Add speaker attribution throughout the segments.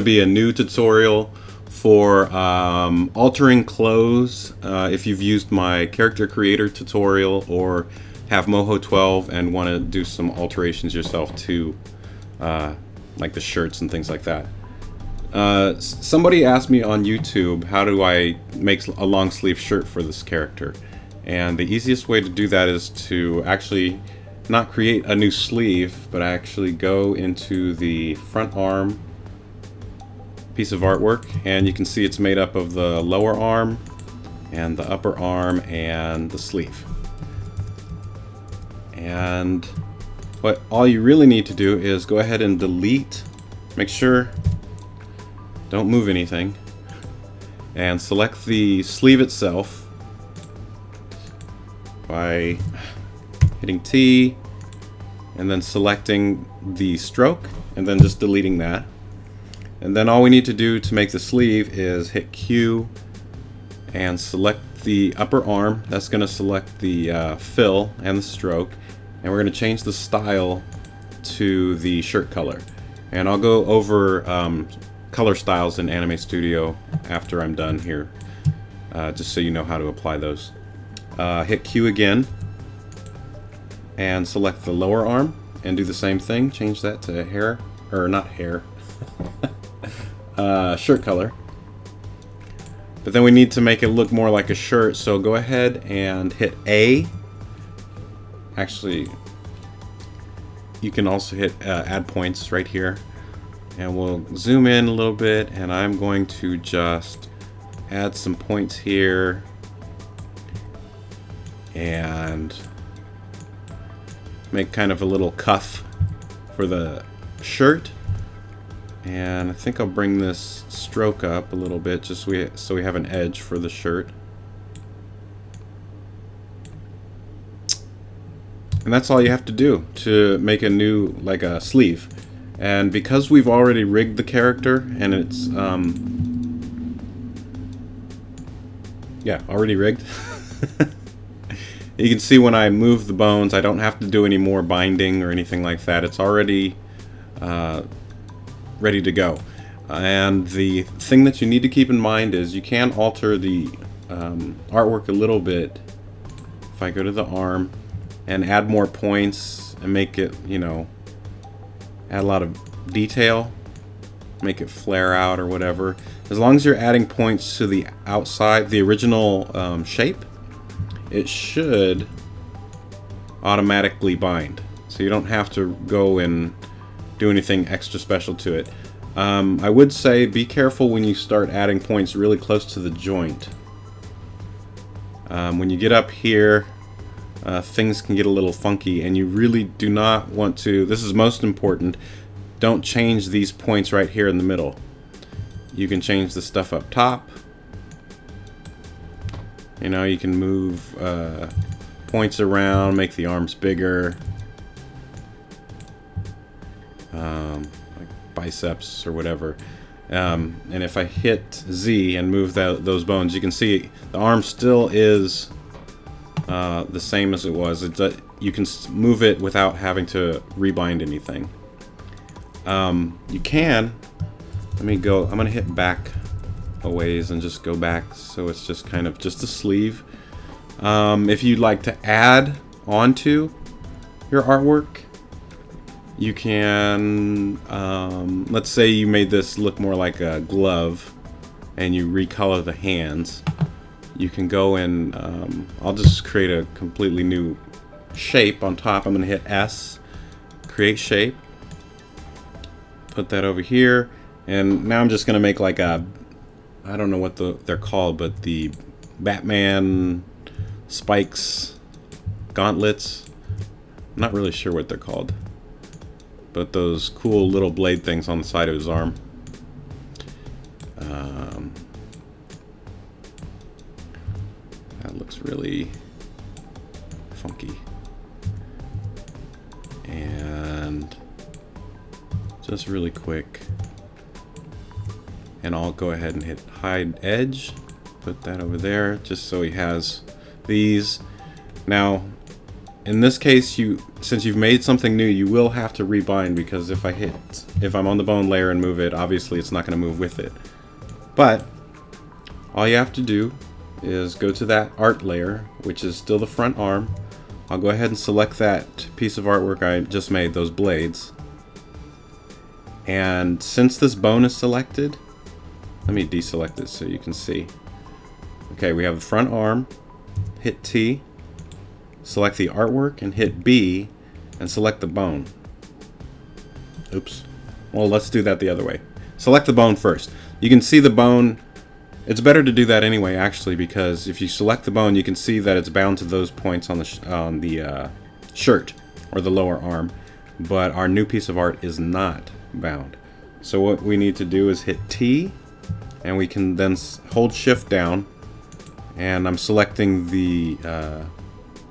Speaker 1: be a new tutorial for altering clothes. If you've used my character creator tutorial or have MOHO 12 and want to do some alterations yourself too, like the shirts and things like that. Somebody asked me on YouTube, how do I make a long sleeve shirt for this character? And the easiest way to do that is to actually not create a new sleeve, but actually go into the front arm piece of artwork, and you can see it's made up of the lower arm and the upper arm and the sleeve. And what all you really need to do is go ahead and delete, make sure don't move anything, and select the sleeve itself by hitting T and then selecting the stroke and then just deleting that. And then all we need to do to make the sleeve is hit Q and select the upper arm. That's going to select the fill and the stroke, and we're going to change the style to the shirt color. And I'll go over color styles in Anime Studio after I'm done here, just so you know how to apply those. Hit Q again and select the lower arm and do the same thing. Change that to hair, or not hair, shirt color. But then we need to make it look more like a shirt, so go ahead and hit A. Actually, you can also hit add points right here, and we'll zoom in a little bit, and I'm going to just add some points here and make kind of a little cuff for the shirt. And I think I'll bring this stroke up a little bit just so we have an edge for the shirt. And that's all you have to do to make a new, like a sleeve. And because we've already rigged the character and it's yeah, already rigged. You can see when I move the bones, I don't have to do any more binding or anything like that. It's already ready to go. And the thing that you need to keep in mind is you can alter the artwork a little bit. If I go to the arm and add more points and make it, you know, add a lot of detail, make it flare out or whatever. As long as you're adding points to the outside, the original shape, it should automatically bind. So you don't have to go and do anything extra special to it. I would say be careful when you start adding points really close to the joint. When you get up here, things can get a little funky, and you really do not want to, this is most important, don't change these points right here in the middle. You can change the stuff up top. You know, you can move points around, make the arms bigger, like biceps or whatever. And if I hit Z and move those bones, you can see the arm still is the same as it was. You can move it without having to rebind anything. You can, let me go, I'm gonna hit back a ways and just go back so it's just kind of just a sleeve. If you'd like to add onto your artwork, you can, let's say you made this look more like a glove and you recolor the hands. You can go and I'll just create a completely new shape on top. I'm gonna hit S, create shape, put that over here, and now I'm just gonna make like a, I don't know what they're called, but the Batman spikes, gauntlets. I'm not really sure what they're called, but those cool little blade things on the side of his arm. That looks really funky. And just really quick, and I'll go ahead and hit hide edge, put that over there just so he has these. Now in this case, since you've made something new, you will have to rebind, because if I'm on the bone layer and move it, obviously it's not going to move with it. But all you have to do is go to that art layer, which is still the front arm. I'll go ahead and select that piece of artwork I just made, those blades. And since this bone is selected, let me deselect it so you can see. Okay, we have the front arm, hit T, select the artwork and hit B and select the bone. Oops. Well, let's do that the other way. Select the bone first. You can see the bone. It's better to do that anyway, actually, because if you select the bone, you can see that it's bound to those points on the shirt or the lower arm, but our new piece of art is not bound. So what we need to do is hit T, and we can then hold Shift down, and I'm selecting the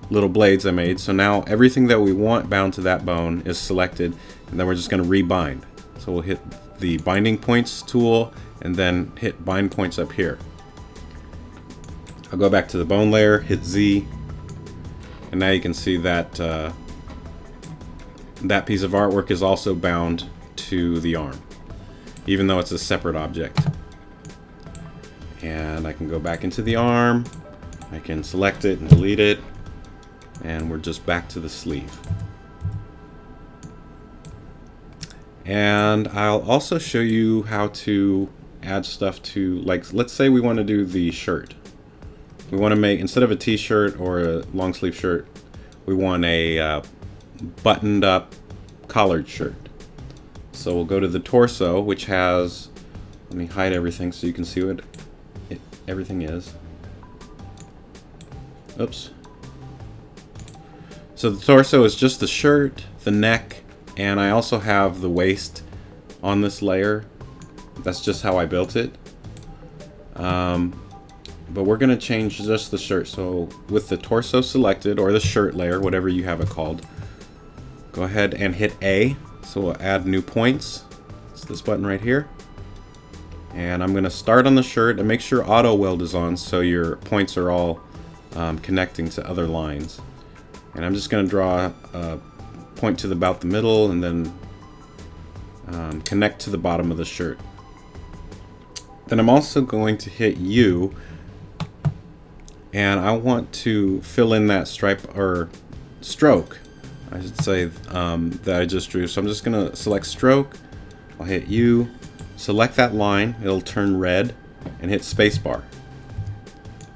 Speaker 1: little blades I made. So now everything that we want bound to that bone is selected, and then we're just going to rebind. So we'll hit the binding points tool and then hit bind points up here. I'll go back to the bone layer, hit Z, and now you can see that that piece of artwork is also bound to the arm, even though it's a separate object. And I can go back into the arm, I can select it and delete it, and we're just back to the sleeve. And I'll also show you how to add stuff to, like, let's say we want to do the shirt. We want to make, instead of a t-shirt or a long sleeve shirt, we want a buttoned up collared shirt. So we'll go to the torso, which has, let me hide everything so you can see what everything is. Oops. So the torso is just the shirt, the neck, and I also have the waist on this layer. That's just how I built it. But we're going to change just the shirt. So with the torso selected, or the shirt layer, whatever you have it called, go ahead and hit A. So we'll add new points. It's this button right here. And I'm going to start on the shirt and make sure auto weld is on so your points are all connecting to other lines. And I'm just going to draw a point to about the middle and then connect to the bottom of the shirt. Then I'm also going to hit U, and I want to fill in that stripe, or stroke I should say, that I just drew. So I'm just going to select stroke, I'll hit U, select that line, it'll turn red, and hit spacebar.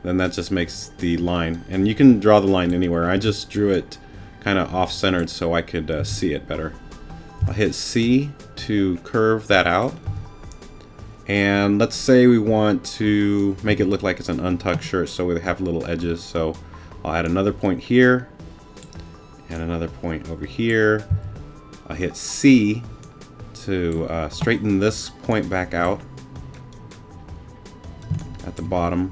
Speaker 1: Then that just makes the line, and you can draw the line anywhere. I just drew it kind of off-centered so I could see it better. I'll hit C to curve that out, and let's say we want to make it look like it's an untucked shirt, so we have little edges. So I'll add another point here and another point over here. I'll hit C to straighten this point back out at the bottom.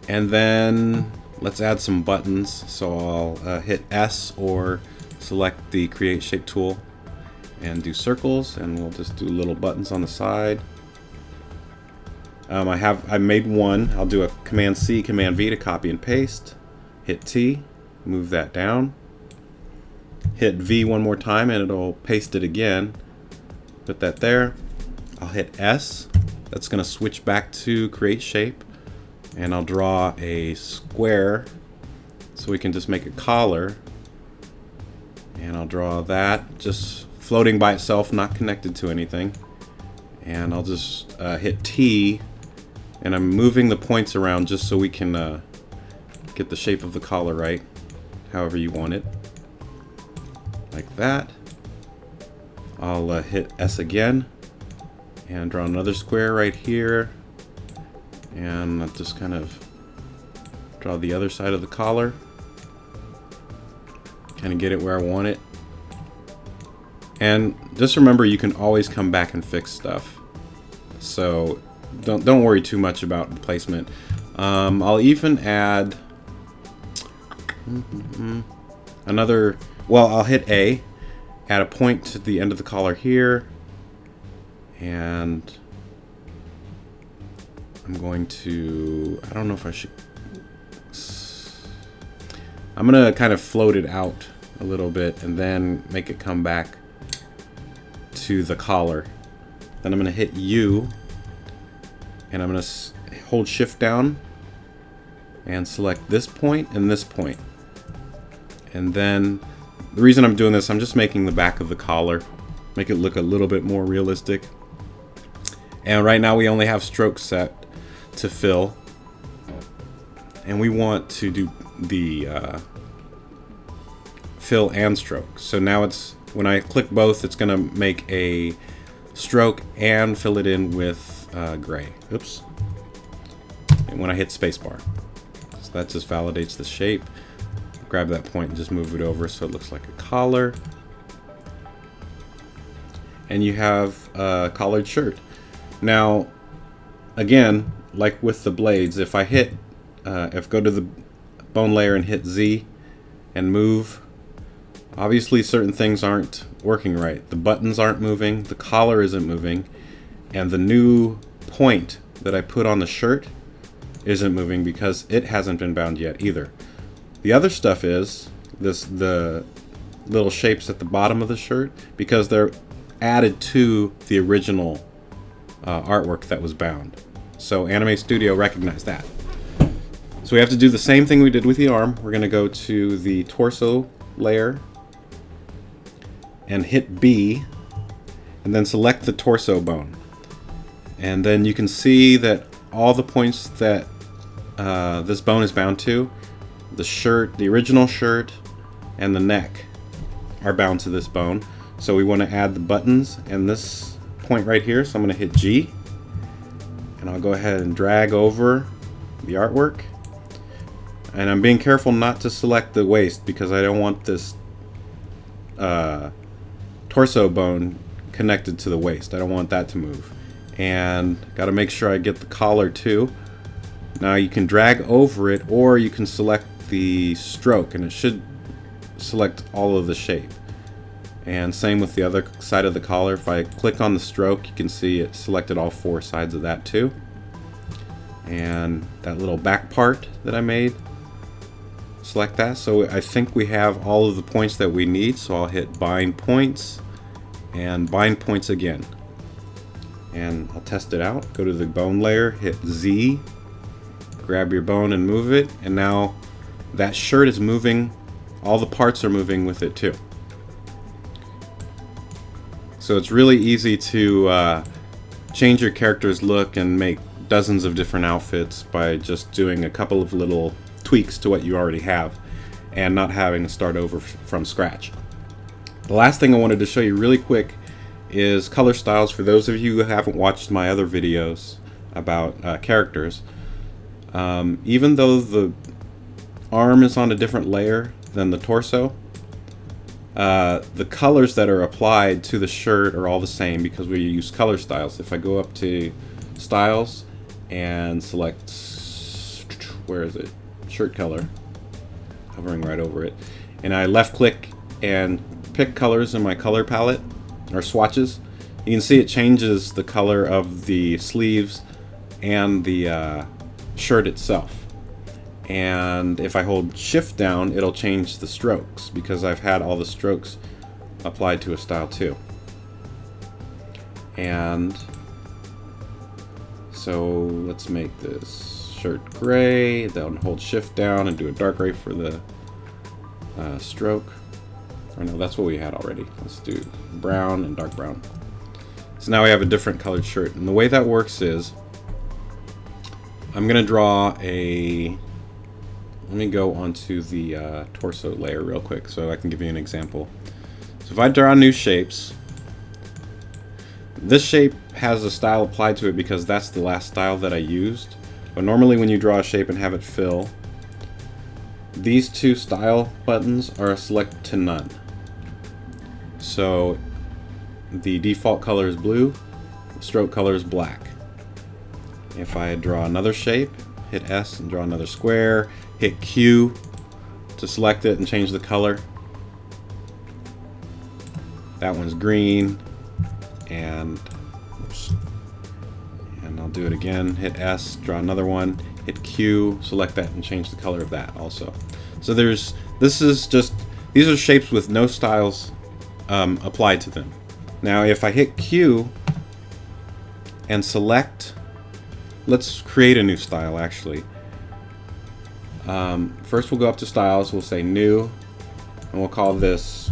Speaker 1: And then let's add some buttons. So I'll hit S or select the Create Shape tool and do circles, and we'll just do little buttons on the side. I made one. I'll do a Command C, Command V to copy and paste. Hit T, move that down. Hit V one more time and it'll paste it again. Put that there. I'll hit S. That's going to switch back to Create Shape. And I'll draw a square so we can just make a collar. And I'll draw that just floating by itself, not connected to anything. And I'll just hit T, and I'm moving the points around just so we can get the shape of the collar right, however you want it. Like that. I'll hit S again and draw another square right here. And I'll just kind of draw the other side of the collar. Kind of get it where I want it. And just remember, you can always come back and fix stuff. So don't worry too much about the placement. I'll even add another. Well, I'll hit A, add a point to the end of the collar here, and I'm going to. I don't know if I should. I'm going to kind of float it out a little bit and then make it come back to the collar. Then I'm going to hit U, and I'm going to hold shift down and select this point and this point. And then the reason I'm doing this, I'm just making the back of the collar, make it look a little bit more realistic. And right now we only have stroke set to fill, and we want to do the fill and stroke. So now it's, when I click both, it's gonna make a stroke and fill it in with gray. Oops. And when I hit spacebar, so that just validates the shape. Grab that point and just move it over so it looks like a collar. And you have a collared shirt. Now, again, like with the blades, if I hit, if go to the bone layer and hit Z and move, obviously certain things aren't working right. The buttons aren't moving, the collar isn't moving, and the new point that I put on the shirt isn't moving because it hasn't been bound yet either. The other stuff is the little shapes at the bottom of the shirt, because they're added to the original artwork that was bound. So Anime Studio recognized that. So we have to do the same thing we did with the arm. We're going to go to the torso layer and hit B, and then select the torso bone. And then you can see that all the points that this bone is bound to, the shirt, the original shirt, and the neck are bound to this bone. So we want to add the buttons and this point right here. So I'm going to hit G, and I'll go ahead and drag over the artwork. And I'm being careful not to select the waist because I don't want this torso bone connected to the waist. I don't want that to move. And got to make sure I get the collar too. Now you can drag over it, or you can select the stroke, and it should select all of the shape. And same with the other side of the collar. If I click on the stroke, you can see it selected all four sides of that too. And that little back part that I made, select that. So I think we have all of the points that we need. So I'll hit bind points and bind points again. And I'll test it out. Go to the bone layer, hit Z, grab your bone and move it. And now that shirt is moving. All the parts are moving with it too. So it's really easy to change your character's look and make dozens of different outfits by just doing a couple of little tweaks to what you already have and not having to start over from scratch. The last thing I wanted to show you really quick is color styles. For those of you who haven't watched my other videos about characters, even though the arm is on a different layer than the torso, the colors that are applied to the shirt are all the same because we use color styles. If I go up to styles and select, where is it, shirt color, hovering right over it, and I left click and pick colors in my color palette or swatches, you can see it changes the color of the sleeves and the shirt itself. And if I hold shift down, it'll change the strokes because I've had all the strokes applied to a style too. And so let's make this shirt gray, then hold shift down and do a dark gray for the stroke. Or no, that's what we had already. Let's do brown and dark brown. So now we have a different colored shirt. And the way that works is I'm going to draw a... Let me go onto the torso layer real quick so I can give you an example. So if I draw new shapes, this shape has a style applied to it because that's the last style that I used. But normally when you draw a shape and have it fill, these two style buttons are select to none. So the default color is blue, the stroke color is black. If I draw another shape, hit S and draw another square, hit Q to select it and change the color. That one's green, and oops, and I'll do it again. Hit S, draw another one, hit Q, select that and change the color of that also. So this is just, these are shapes with no styles applied to them. Now if I hit Q and select, let's create a new style actually. First we'll go up to styles, we'll say new, and we'll call this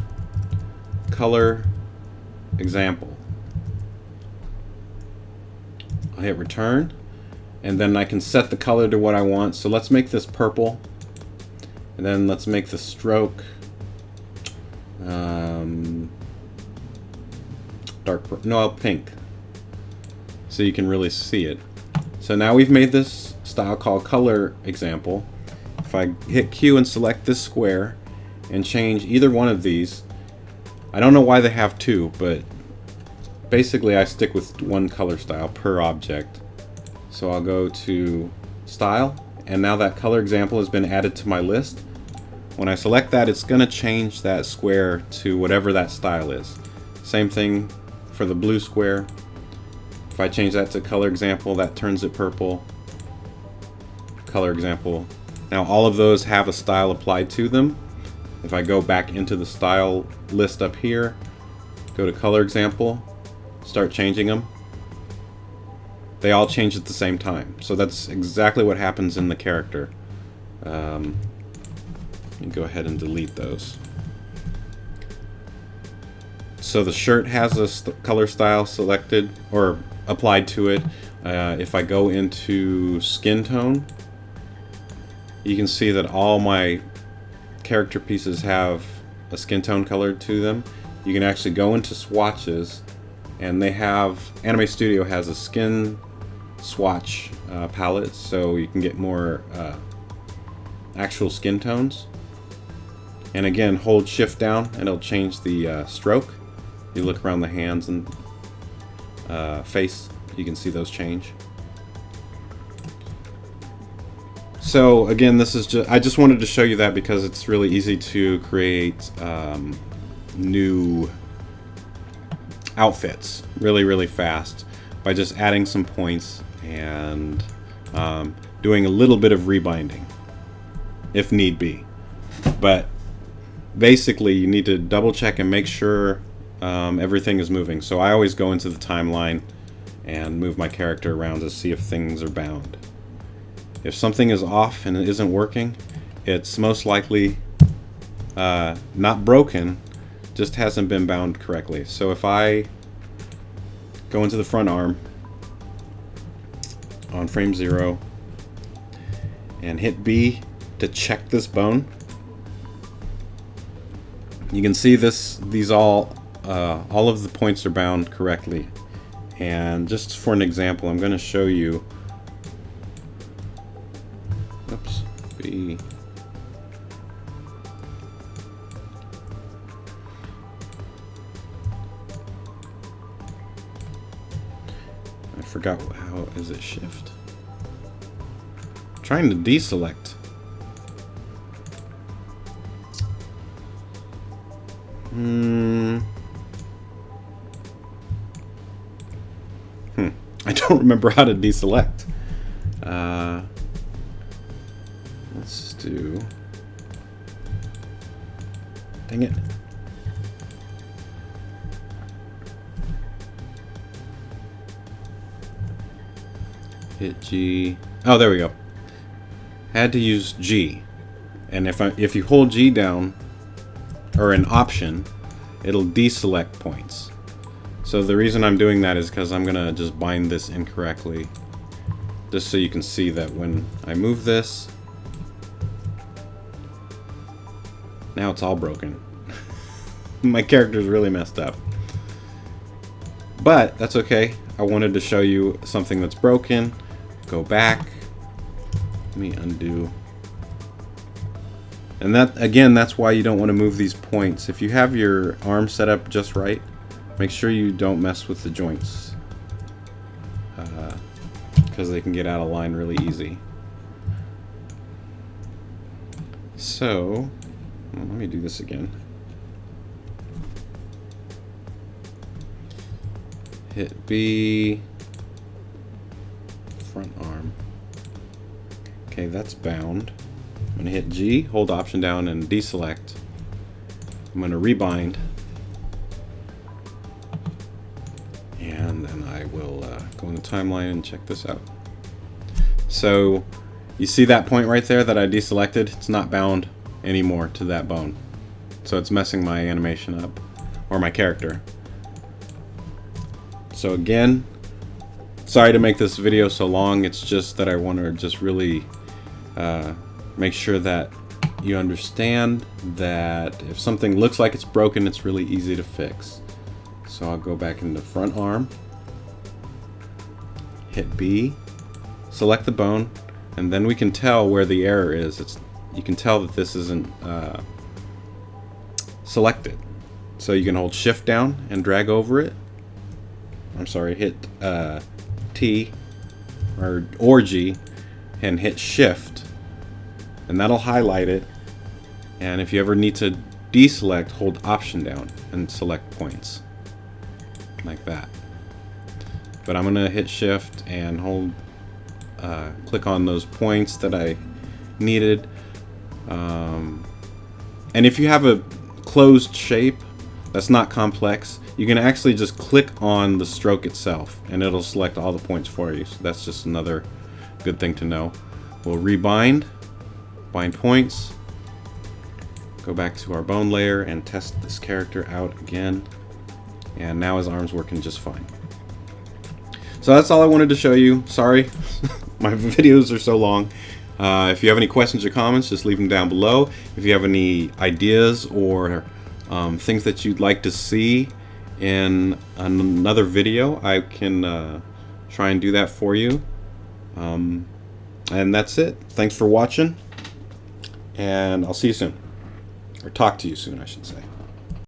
Speaker 1: color example. I'll hit return, and then I can set the color to what I want. So let's make this purple, and then let's make the stroke pink, so you can really see it. So now we've made this style called color example. If I hit Q and select this square and change either one of these, I don't know why they have two, but basically I stick with one color style per object. So I'll go to style, and now that color example has been added to my list. When I select that, it's going to change that square to whatever that style is. Same thing for the blue square. If I change that to color example, that turns it purple. Color example. Now all of those have a style applied to them. If I go back into the style list up here, go to color example, start changing them, they all change at the same time. So that's exactly what happens in the character. You go ahead and delete those. So the shirt has a color style selected or applied to it. If I go into skin tone, you can see that all my character pieces have a skin tone color to them. You can actually go into swatches, and they have, Anime Studio has a skin swatch palette, so you can get more actual skin tones. And again, hold shift down and it'll change the stroke. You look around the hands and face, you can see those change. So again, this is just, I just wanted to show you that because it's really easy to create new outfits really fast by just adding some points and doing a little bit of rebinding if need be. But basically you need to double check and make sure everything is moving. So I always go into the timeline and move my character around to see if things are bound. If something is off and it isn't working, it's most likely not broken, just hasn't been bound correctly. So if I go into the front arm on frame 0 and hit B to check this bone, you can see these all of the points are bound correctly. And just for an example, I'm going to show you. Oops, B. I forgot how is it shift. I'm trying to deselect. I don't remember how to deselect. Let's do. Dang it. Hit G. Oh, there we go. Had to use G, and if you hold G down, or an option, it'll deselect points. So the reason I'm doing that is because I'm gonna just bind this incorrectly, just so you can see that when I move this, now it's all broken. My character's really messed up. But that's okay. I wanted to show you something that's broken. Go back. Let me undo. And that, again, that's why you don't want to move these points. If you have your arm set up just right, make sure you don't mess with the joints, because they can get out of line really easy. So, let me do this again. Hit B, front arm. Okay, that's bound. I'm going to hit G, hold Option down, and deselect. I'm going to rebind. And then I will go in the timeline and check this out. So you see that point right there that I deselected? It's not bound anymore to that bone. So it's messing my animation up, or my character. So again, sorry to make this video so long. It's just that I want to just really make sure that you understand that if something looks like it's broken, it's really easy to fix. So I'll go back into front arm, hit B, select the bone, and then we can tell where the error is. You can tell that this isn't selected. So you can hold Shift down and drag over it. I'm sorry, hit T or G and hit Shift, and that'll highlight it. And if you ever need to deselect, hold Option down and select points like that. But I'm gonna hit Shift and hold click on those points that I needed. And if you have a closed shape that's not complex, you can actually just click on the stroke itself and it'll select all the points for you. So that's just another good thing to know. We'll rebind, bind points, go back to our bone layer and test this character out again. And now his arm's working just fine. So that's all I wanted to show you. Sorry, my videos are so long. If you have any questions or comments, just leave them down below. If you have any ideas or things that you'd like to see in another video, I can try and do that for you. And that's it. Thanks for watching, and I'll see you soon. Or talk to you soon, I should say.